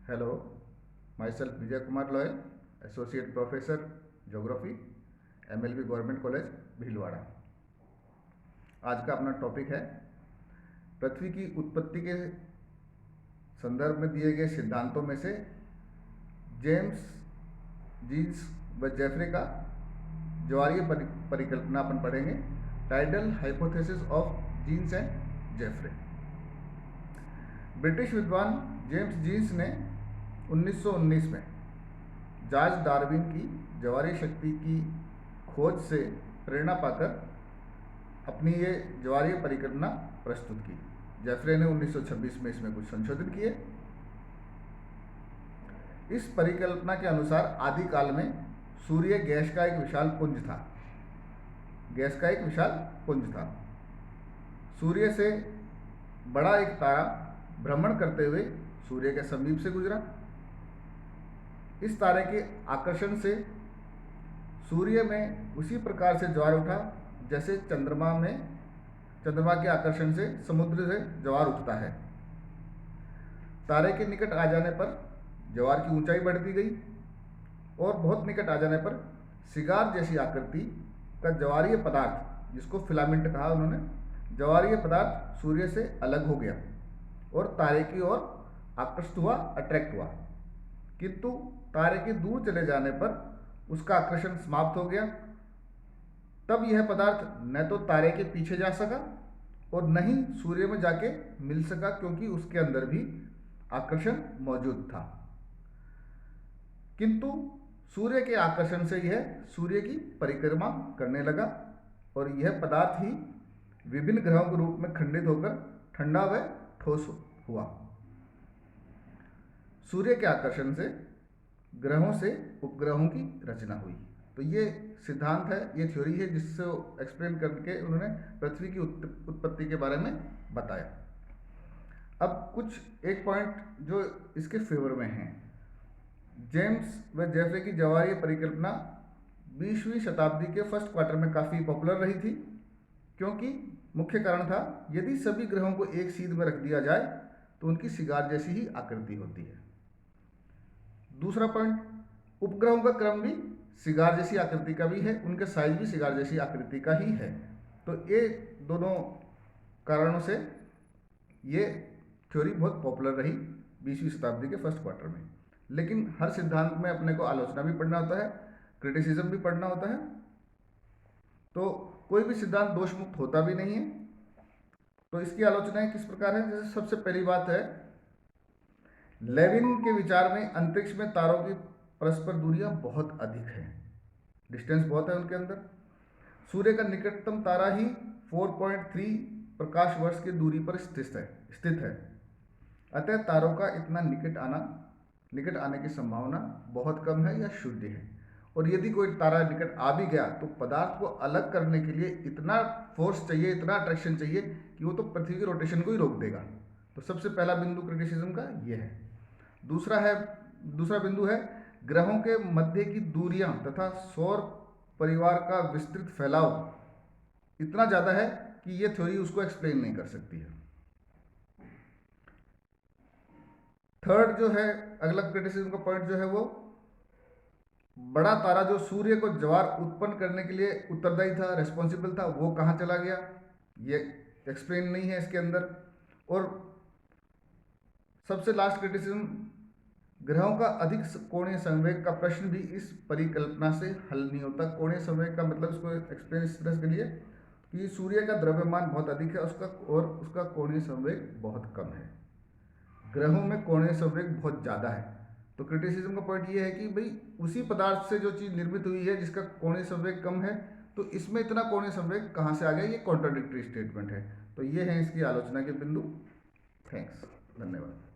Hello, my self Vijay Kumar loyal, associate professor geography, MLB government college Bhilwara. आज का अपना topic है पृथ्वी की उत्पत्ति के संदर्भ में दिए गए सिद्धांतों में से जेम्स, जीन्स व जेफरे का ज्वारीय परिकल्पना अपन पढ़ेंगे। Tidal hypothesis of Jeans and Jeffreys. British विद्वान जेम्स जीन्स ने 1919 में जॉर्ज डार्विन की ज्वारीय शक्ति की खोज से प्रेरणा पाकर अपनी ये ज्वारीय परिकल्पना प्रस्तुत की। जेफरे ने 1926 में इसमें कुछ संशोधन किए। इस परिकल्पना के अनुसार आदि काल में सूर्य गैस का एक विशाल पुंज था। सूर्य से बड़ा एक तारा भ्रमण करते हुए सूर्य के समीप से गुजरा। इस तारे के आकर्षण से सूर्य में उसी प्रकार से ज्वार उठा जैसे चंद्रमा के आकर्षण से समुद्र से ज्वार उठता है। तारे के निकट आ जाने पर ज्वार की ऊंचाई बढ़ती गई और बहुत निकट आ जाने पर सिगार जैसी आकृति का ज्वारीय पदार्थ, जिसको फिलामेंट कहा उन्होंने, ज्वारीय पदार्थ सूर्य से अलग हो गया और तारे की ओर आकृष्ट हुआ, अट्रैक्ट हुआ। किंतु तारे के दूर चले जाने पर उसका आकर्षण समाप्त हो गया। तब यह पदार्थ न तो तारे के पीछे जा सका और न ही सूर्य में जाके मिल सका, क्योंकि उसके अंदर भी आकर्षण मौजूद था। किंतु सूर्य के आकर्षण से यह सूर्य की परिक्रमा करने लगा और यह पदार्थ ही विभिन्न ग्रहों के रूप में खंडित होकर ठंडा व ठोस हुआ। सूर्य के आकर्षण से ग्रहों से उपग्रहों की रचना हुई। तो ये सिद्धांत है, ये थ्योरी है, जिससे एक्सप्लेन करके उन्होंने पृथ्वी की उत्पत्ति के बारे में बताया। अब कुछ एक पॉइंट जो इसके फेवर में हैं। जेम्स व जेफरे की ज्वारीय परिकल्पना 20वीं शताब्दी के फर्स्ट क्वार्टर में काफ़ी पॉपुलर रही थी, क्योंकि मुख्य कारण था यदि सभी ग्रहों को एक सीध में रख दिया जाए तो उनकी सिगार जैसी ही आकृति होती है। दूसरा पॉइंट, उपग्रहों का क्रम भी सिगार जैसी आकृति का भी है, उनके साइज भी सिगार जैसी आकृति का ही है। तो ये दोनों कारणों से ये थ्योरी बहुत पॉपुलर रही 20वीं शताब्दी के फर्स्ट क्वार्टर में। लेकिन हर सिद्धांत में अपने को आलोचना भी पढ़ना होता है, क्रिटिसिज्म भी पढ़ना होता है। तो कोई भी सिद्धांत दोषमुक्त होता भी नहीं है। तो इसकी आलोचनाएं किस प्रकार है? जैसे सबसे पहली बात है, लेविन के विचार में अंतरिक्ष में तारों की परस्पर दूरियां बहुत अधिक है, डिस्टेंस बहुत है उनके अंदर। सूर्य का निकटतम तारा ही 4.3 प्रकाश वर्ष की दूरी पर स्थित है। अतः तारों का इतना निकट आने की संभावना बहुत कम है या शून्य है। और यदि कोई तारा निकट आ भी गया तो पदार्थ को अलग करने के लिए इतना फोर्स चाहिए, इतना अट्रैक्शन चाहिए कि वो तो पृथ्वी की रोटेशन को ही रोक देगा। तो सबसे पहला बिंदु क्रिटिसिज्म का ये है। दूसरा बिंदु है, ग्रहों के मध्य की दूरियां तथा सौर परिवार का विस्तृत फैलाव इतना ज़्यादा है कि ये थ्योरी उसको एक्सप्लेन नहीं कर सकती है। थर्ड जो है, अगला क्रिटिसिज्म का पॉइंट जो है, वो बड़ा तारा जो सूर्य को ज्वार उत्पन्न करने के लिए उत्तरदायी था, रेस्पॉन्सिबल था, वो कहाँ चला गया, ये एक्सप्लेन नहीं है इसके अंदर। और सबसे लास्ट क्रिटिसिज्म, ग्रहों का अधिक कोणीय संवेग का प्रश्न भी इस परिकल्पना से हल नहीं होता। कोणीय संवेग का मतलब, इसको एक्सप्लेन इस तरह के लिए कि सूर्य का द्रव्यमान बहुत अधिक है उसका कोणीय संवेग बहुत कम है। ग्रहों में कोणीय संवेग बहुत ज़्यादा है। तो क्रिटिसिज्म का पॉइंट ये है कि भाई उसी पदार्थ से जो चीज़ निर्मित हुई है जिसका कोणीय संवेग कम है, तो इसमें इतना कोणीय संवेग कहाँ से आ गया, ये कॉन्ट्राडिक्टरी स्टेटमेंट है। तो ये है इसकी आलोचना के बिंदु। थैंक्स, धन्यवाद।